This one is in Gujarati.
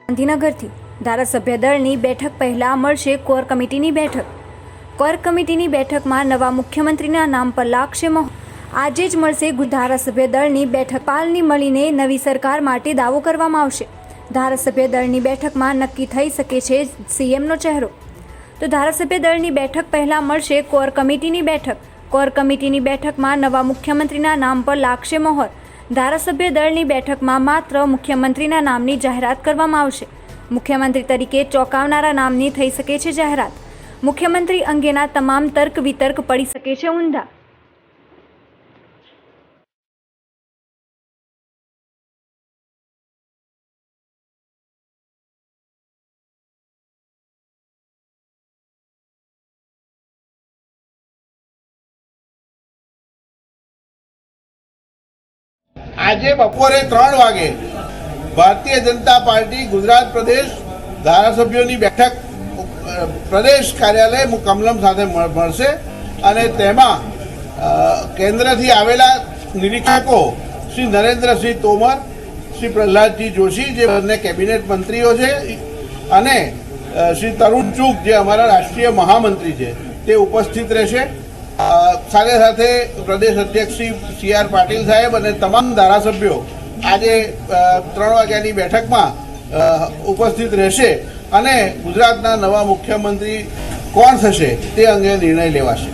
ગાંધીનગરથી ધારાસભ્ય દળની બેઠક પહેલા મળશે કોર કમિટીની બેઠક. કોર કમિટીની બેઠકમાં નવા મુખ્યમંત્રીના નામ પર લાગશે મહોર. આજે જ મળશે ધારાસભ્ય દળની બેઠક. પાલની મળીને નવી સરકાર માટે દાવો કરવામાં આવશે. ધારાસભ્ય દળની બેઠકમાં નક્કી થઈ શકે છે સીએમનો ચહેરો. તો ધારાસભ્ય દળની બેઠક પહેલા મળશે કોર કમિટીની બેઠક. કોર કમિટીની બેઠકમાં નવા મુખ્યમંત્રીના નામ પર લાગશે મહોર. ધારાસભ્ય દળની બેઠકમાં માત્ર મુખ્યમંત્રીના નામની જાહેરાત કરવામાં આવશે. મુખ્યમંત્રી તરીકે ચોંકાવનારા નામની થઈ શકે છે જાહેરાત. મુખ્યમંત્રી અંગેના તમામ તર્ક વિતર્ક પડી શકે છે ઊંધા. આજે બપોરે 3 વાગે ભારતીય જનતા પાર્ટી ગુજરાત પ્રદેશ ધારાસભ્યોની બેઠક પ્રદેશ કાર્યાલય કમલમ સાથે મળશે અને તેમાં કેન્દ્રથી આવેલા નિરીક્ષકો શ્રી નરેન્દ્રસિંહ તોમર, શ્રી પ્રહલાદજી જોશી જે બંને કેબિનેટ મંત્રીઓ છે અને શ્રી તરુણ ચુગ જે અમારા રાષ્ટ્રીય મહામંત્રી છે તે ઉપસ્થિત રહેશે. સાથે સાથે પ્રદેશ અધ્યક્ષ શ્રી CR પાટીલ સાહેબ અને તમામ ધારાસભ્યો આજે 3 વાગ્યાની બેઠકમાં ઉપસ્થિત રહેશે અને ગુજરાતના નવા મુખ્યમંત્રી કોણ થશે તે અંગે નિર્ણય લેવાશે.